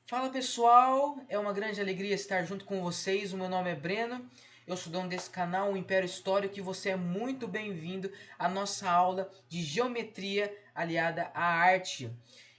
Fala pessoal, é uma grande alegria estar junto com vocês. O meu nome é Breno, eu sou dono desse canal, o Império Histórico, e você é muito bem-vindo à nossa aula de geometria aliada à arte.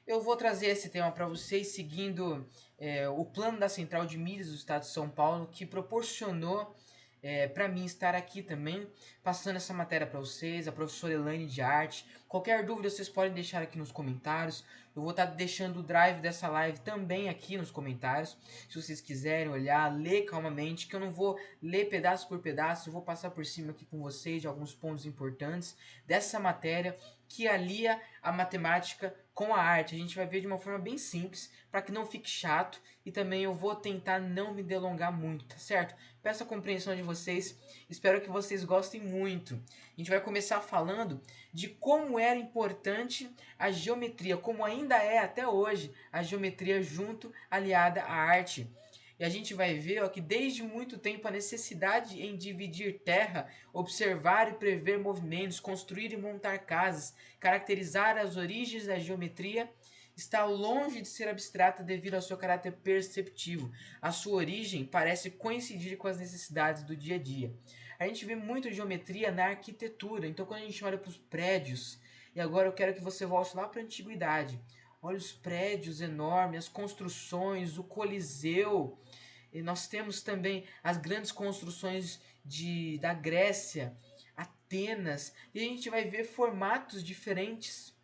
Eu vou trazer esse tema para vocês seguindo o plano da Central de Mídias do Estado de São Paulo, que proporcionou para mim estar aqui também, passando essa matéria para vocês, a professora Elaine de Arte. Qualquer dúvida vocês podem deixar aqui nos comentários. Eu vou estar deixando o drive dessa live também aqui nos comentários. Se vocês quiserem olhar, ler calmamente, que eu não vou ler pedaço por pedaço, eu vou passar por cima aqui com vocês de alguns pontos importantes dessa matéria que alia a matemática com a arte. A gente vai ver de uma forma bem simples, para que não fique chato, e também eu vou tentar não me delongar muito, tá certo? Peço a compreensão de vocês, espero que vocês gostem muito. A gente vai começar falando de como era importante a geometria, como ainda é até hoje a geometria junto aliada à arte. E a gente vai ver ó, que desde muito tempo a necessidade em dividir terra, observar e prever movimentos, construir e montar casas, caracterizar as origens da geometria, está longe de ser abstrata devido ao seu caráter perceptivo. A sua origem parece coincidir com as necessidades do dia a dia. A gente vê muito geometria na arquitetura, então quando a gente olha para os prédios, e agora eu quero que você volte lá para a antiguidade. Olha os prédios enormes, as construções, o Coliseu. E nós temos também as grandes construções da Grécia, Atenas, e a gente vai ver formatos diferentes.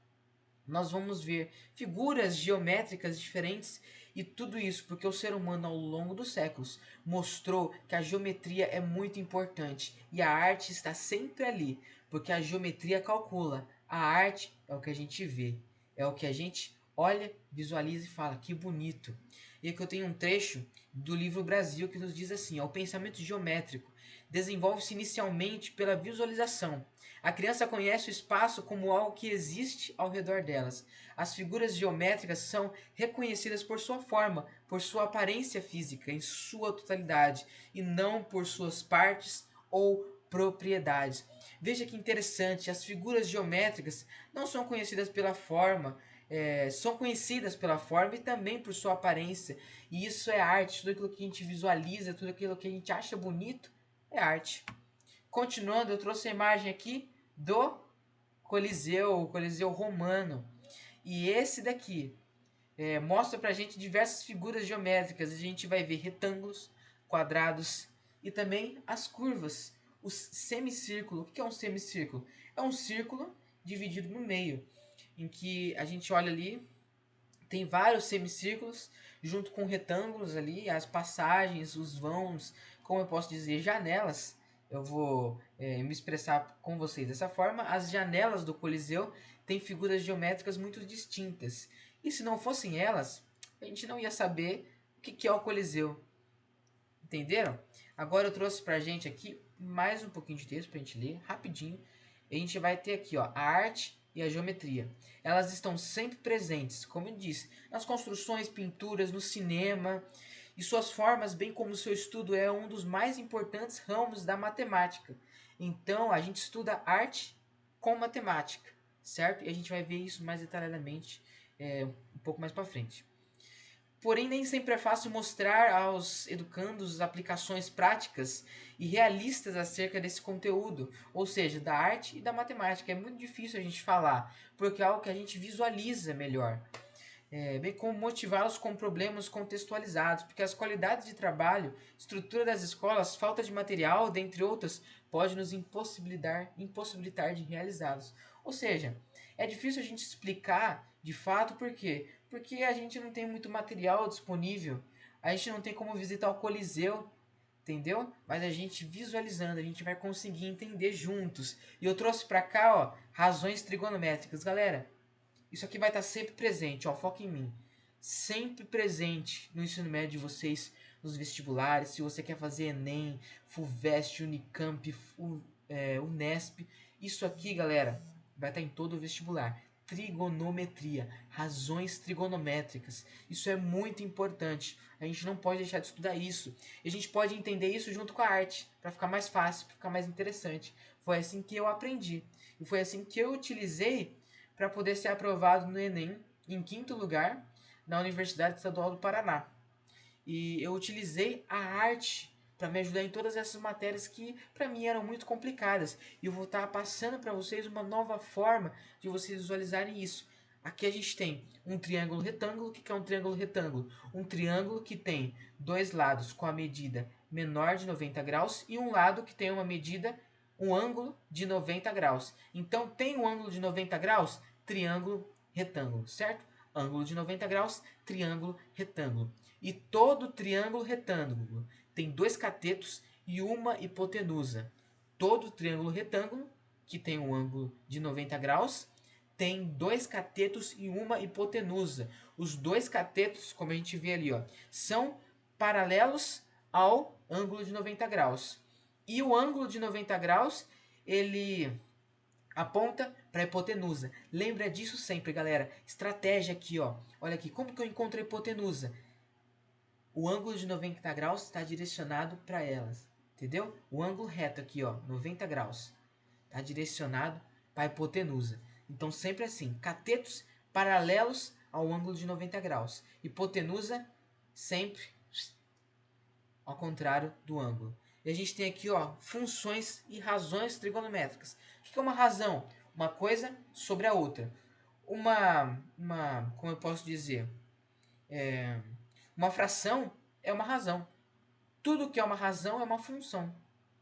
Nós vamos ver figuras geométricas diferentes, e tudo isso porque o ser humano ao longo dos séculos mostrou que a geometria é muito importante e a arte está sempre ali, porque a geometria calcula, a arte é o que a gente vê, é o que a gente olha, visualiza e fala que bonito. E aqui eu tenho um trecho do livro Brasil que nos diz assim: ó, o pensamento geométrico desenvolve-se inicialmente pela visualização. A criança conhece o espaço como algo que existe ao redor delas. As figuras geométricas são reconhecidas por sua forma, por sua aparência física em sua totalidade, e não por suas partes ou propriedades. Veja que interessante, as figuras geométricas não são conhecidas pela forma, são conhecidas pela forma e também por sua aparência. E isso é arte, tudo aquilo que a gente visualiza, tudo aquilo que a gente acha bonito é arte. Continuando, eu trouxe a imagem aqui do Coliseu, o Coliseu Romano. E esse daqui mostra pra gente diversas figuras geométricas. A gente vai ver retângulos, quadrados e também as curvas. O semicírculo. O que é um semicírculo? É um círculo dividido no meio, em que a gente olha ali, tem vários semicírculos junto com retângulos ali, as passagens, os vãos, como eu posso dizer, janelas. Eu vou me expressar com vocês dessa forma. As janelas do Coliseu têm figuras geométricas muito distintas. E se não fossem elas, a gente não ia saber o que é o Coliseu. Entenderam? Agora eu trouxe pra gente aqui mais um pouquinho de texto pra gente ler rapidinho. E a gente vai ter aqui ó, a arte e a geometria. Elas estão sempre presentes, como eu disse, nas construções, pinturas, no cinema. E suas formas, bem como seu estudo, é um dos mais importantes ramos da matemática. Então a gente estuda arte com matemática, certo? E a gente vai ver isso mais detalhadamente um pouco mais para frente. Porém, nem sempre é fácil mostrar aos educandos aplicações práticas e realistas acerca desse conteúdo, ou seja, da arte e da matemática. É muito difícil a gente falar, porque é algo que a gente visualiza melhor. Bem como motivá-los com problemas contextualizados, porque as qualidades de trabalho, estrutura das escolas, falta de material, dentre outras, pode nos impossibilitar de realizá-los. Ou seja, é difícil a gente explicar de fato por quê? Porque a gente não tem muito material disponível, a gente não tem como visitar o Coliseu, entendeu? Mas a gente visualizando, a gente vai conseguir entender juntos. E eu trouxe para cá, ó, razões trigonométricas, galera. Isso aqui vai estar sempre presente, ó, foca em mim. Sempre presente no ensino médio de vocês, nos vestibulares, se você quer fazer Enem, FUVEST, Unicamp, Unesp. Isso aqui, galera, vai estar em todo o vestibular. Trigonometria, razões trigonométricas. Isso é muito importante. A gente não pode deixar de estudar isso. E a gente pode entender isso junto com a arte, para ficar mais fácil, para ficar mais interessante. Foi assim que eu aprendi. E foi assim que eu utilizei para poder ser aprovado no Enem em quinto lugar na Universidade Estadual do Paraná. E eu utilizei a arte para me ajudar em todas essas matérias que para mim eram muito complicadas. E eu vou estar passando para vocês uma nova forma de vocês visualizarem isso. Aqui a gente tem um triângulo retângulo. O que é um triângulo retângulo? Um triângulo que tem dois lados com a medida menor de 90 graus e um lado que tem uma medida, um ângulo de 90 graus. Então tem um ângulo de 90 graus, triângulo retângulo, certo? Ângulo de 90 graus, triângulo retângulo. E todo triângulo retângulo tem dois catetos e uma hipotenusa. Todo triângulo retângulo, que tem um ângulo de 90 graus, tem dois catetos e uma hipotenusa. Os dois catetos, como a gente vê ali, ó, são paralelos ao ângulo de 90 graus. E o ângulo de 90 graus, ele aponta para a hipotenusa. Lembra disso sempre, galera. Estratégia aqui, ó. Olha aqui, como que eu encontro a hipotenusa? O ângulo de 90 graus está direcionado para elas, entendeu? O ângulo reto aqui, ó, 90 graus, está direcionado para a hipotenusa. Então, sempre assim, catetos paralelos ao ângulo de 90 graus. Hipotenusa, sempre ao contrário do ângulo. E a gente tem aqui, ó, funções e razões trigonométricas. O que é uma razão? Uma coisa sobre a outra. Como eu posso dizer? Uma fração é uma razão. Tudo que é uma razão é uma função,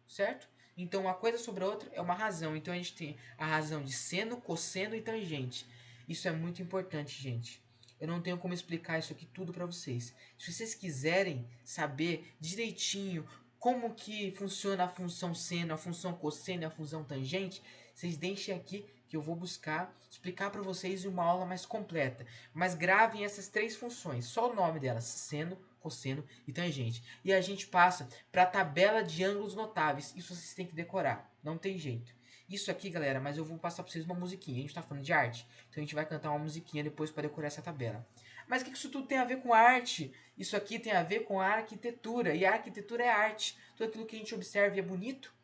certo? Então, uma coisa sobre a outra é uma razão. Então, a gente tem a razão de seno, cosseno e tangente. Isso é muito importante, gente. Eu não tenho como explicar isso aqui tudo para vocês. Se vocês quiserem saber direitinho como que funciona a função seno, a função cosseno e a função tangente, vocês deixem aqui que eu vou buscar explicar para vocês em uma aula mais completa. Mas gravem essas três funções, só o nome delas, seno, cosseno e tangente. E a gente passa para a tabela de ângulos notáveis. Isso vocês têm que decorar, não tem jeito. Isso aqui, galera, mas eu vou passar para vocês uma musiquinha. A gente está falando de arte, então a gente vai cantar uma musiquinha depois para decorar essa tabela. Mas o que isso tudo tem a ver com arte? Isso aqui tem a ver com a arquitetura. E a arquitetura é arte. Tudo aquilo que a gente observa e é bonito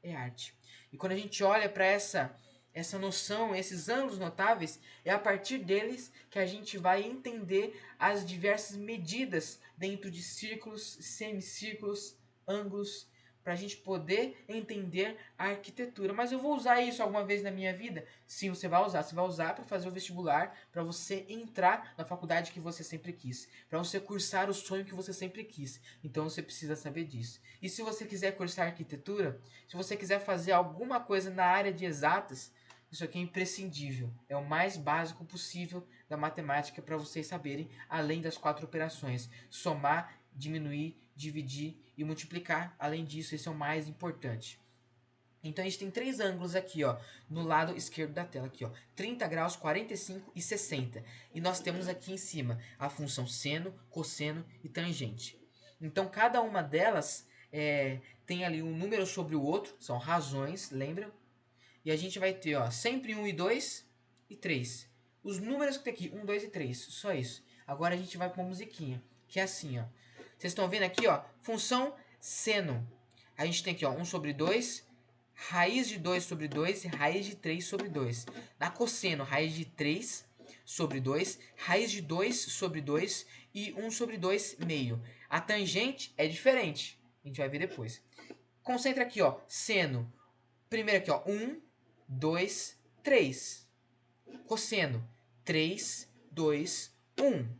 é arte. E quando a gente olha para essa noção, esses ângulos notáveis, é a partir deles que a gente vai entender as diversas medidas dentro de círculos, semicírculos, ângulos, para a gente poder entender a arquitetura. Mas eu vou usar isso alguma vez na minha vida? Sim, você vai usar. Você vai usar para fazer o vestibular, para você entrar na faculdade que você sempre quis, para você cursar o sonho que você sempre quis. Então você precisa saber disso. E se você quiser cursar arquitetura, se você quiser fazer alguma coisa na área de exatas, isso aqui é imprescindível. É o mais básico possível da matemática para vocês saberem, além das 4 operações: somar, diminuir, dividir e multiplicar. Além disso, esse é o mais importante. Então, a gente tem 3 ângulos aqui, ó, no lado esquerdo da tela, aqui, ó, 30 graus, 45 e 60. E nós temos aqui em cima a função seno, cosseno e tangente. Então, cada uma delas tem ali um número sobre o outro, são razões, lembra? E a gente vai ter, ó, sempre 1 e 2 e 3. Os números que tem aqui, 1, 2 e 3, só isso. Agora a gente vai para uma musiquinha, que é assim, ó. Vocês estão vendo aqui, ó, função seno. A gente tem aqui, ó, 1 sobre 2, raiz de 2 sobre 2 e raiz de 3 sobre 2. Na cosseno, raiz de 3 sobre 2, raiz de 2 sobre 2 e 1 sobre 2 meio. A tangente é diferente, a gente vai ver depois. Concentra aqui, ó, seno. Primeiro aqui, ó, 1, 2, 3. Cosseno, 3, 2, 1.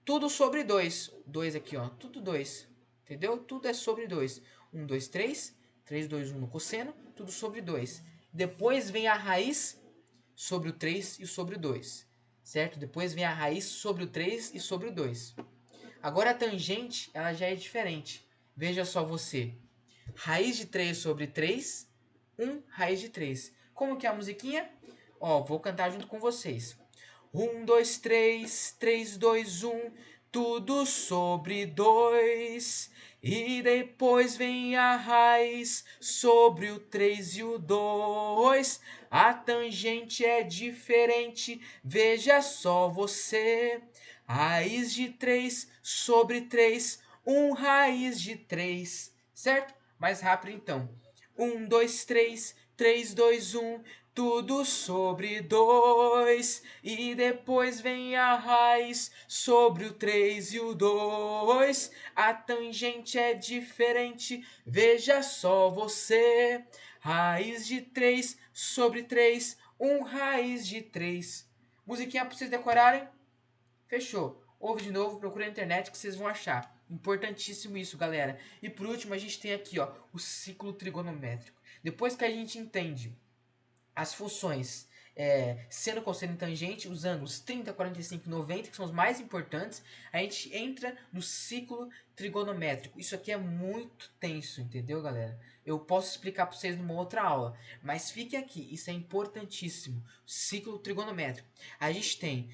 Tudo sobre 2. 2 aqui, ó, tudo 2. Entendeu? Tudo é sobre 2. 1, 2, 3. 3, 2, 1 no cosseno, tudo sobre 2. Depois vem a raiz sobre o 3 e sobre o 2. Certo? Depois vem a raiz sobre o 3 e sobre o 2. Agora a tangente, ela já é diferente. Veja só você. Raiz de 3 sobre 3, 1 raiz de 3. Como que é a musiquinha? Ó, vou cantar junto com vocês. 1, 2, 3, 3, 2, 1, tudo sobre 2. E depois vem a raiz sobre o 3 e o 2. A tangente é diferente, veja só você. Raiz de 3 sobre 3, 1 raiz de 3. Certo? Mais rápido então. 1, 2, 3, 3, 2, 1. tudo sobre 2, e depois vem a raiz sobre o 3 e o 2. A tangente é diferente, veja só você. Raiz de 3 sobre 3, raiz de 3. Musiquinha pra vocês decorarem? Fechou. Ouve de novo, procura na internet que vocês vão achar. Importantíssimo isso, galera. E por último, a gente tem aqui, ó, o ciclo trigonométrico. Depois que a gente entende as funções seno, cosseno e tangente, os ângulos 30, 45 e 90, que são os mais importantes, a gente entra no ciclo trigonométrico. Isso aqui é muito tenso, entendeu, galera? Eu posso explicar para vocês numa outra aula, mas fique aqui, isso é importantíssimo. Ciclo trigonométrico. A gente tem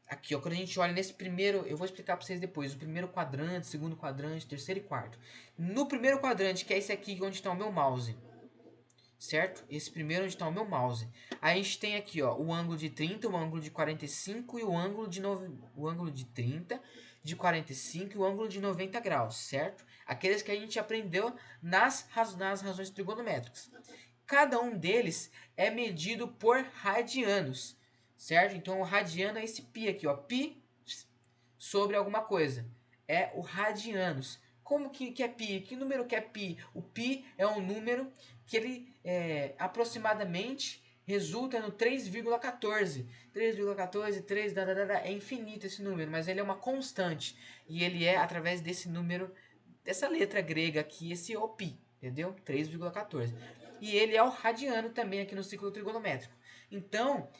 aqui, ó, quando a gente olha nesse primeiro, eu vou explicar para vocês depois, o primeiro quadrante, segundo quadrante, terceiro e quarto. No primeiro quadrante, que é esse aqui onde está o meu mouse, certo? Esse primeiro onde está o meu mouse. Aí a gente tem aqui, ó, o ângulo de 30, o ângulo de 45 e o ângulo de o ângulo de 30, de 45 e o ângulo de 90 graus, certo? Aqueles que a gente aprendeu nas razões trigonométricas. Cada um deles é medido por radianos, certo? Então o radiano é esse π aqui, ó, π sobre alguma coisa. É o radianos. Como que é π? Que número que é π? O π é um número que ele aproximadamente resulta no 3,14. 3,14, 3, é infinito esse número, mas ele é uma constante. E ele é através desse número, dessa letra grega aqui, esse o π, entendeu? 3,14. E ele é o radiano também aqui no ciclo trigonométrico. Então,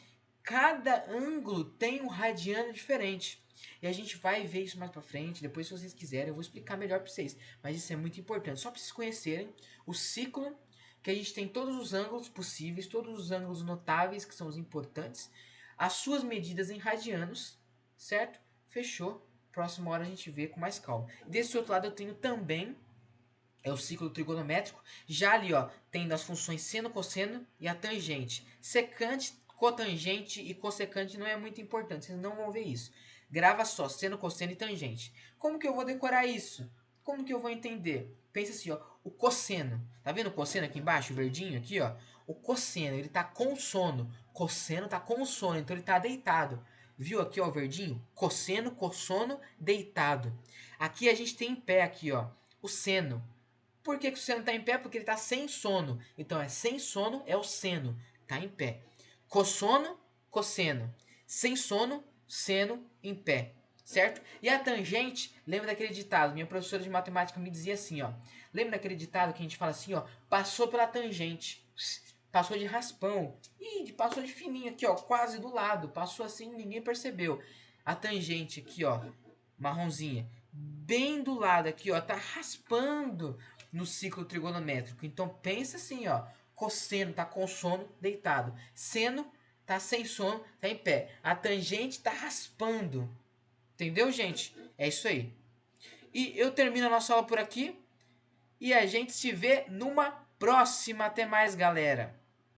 cada ângulo tem um radiano diferente. E a gente vai ver isso mais pra frente. Depois, se vocês quiserem, eu vou explicar melhor pra vocês. Mas isso é muito importante. Só pra vocês conhecerem o ciclo, que a gente tem todos os ângulos possíveis, todos os ângulos notáveis, que são os importantes. As suas medidas em radianos, certo? Fechou. Próxima hora a gente vê com mais calma. Desse outro lado eu tenho também o ciclo trigonométrico. Já ali, ó, tem as funções seno, cosseno e a tangente. Secante, cotangente e cossecante não é muito importante, vocês não vão ver isso. Grava só, seno, cosseno e tangente. Como que eu vou decorar isso? Como que eu vou entender? Pensa assim, ó, o cosseno. Tá vendo o cosseno aqui embaixo, o verdinho aqui, ó? O cosseno, ele tá com sono. Cosseno tá com sono, então ele tá deitado. Viu aqui, ó, o verdinho? Cosseno, cossono, deitado. Aqui a gente tem em pé aqui, ó, o seno. Por que o seno está em pé? Porque ele está sem sono. Então, sem sono é o seno. Está em pé. Cossono, cosseno. Sem sono, seno em pé. Certo? E a tangente, lembra daquele ditado? Minha professora de matemática me dizia assim, ó. Lembra daquele ditado que a gente fala assim, ó? Passou pela tangente. Passou de raspão. Ih, passou de fininho aqui, ó. Quase do lado. Passou assim, ninguém percebeu. A tangente aqui, ó. Marronzinha. Bem do lado aqui, ó. Tá raspando no ciclo trigonométrico. Então pensa assim, ó, cosseno tá com sono, deitado. Seno tá sem sono, tá em pé. A tangente tá raspando. Entendeu, gente? É isso aí. E eu termino a nossa aula por aqui e a gente se vê numa próxima. Até mais, galera.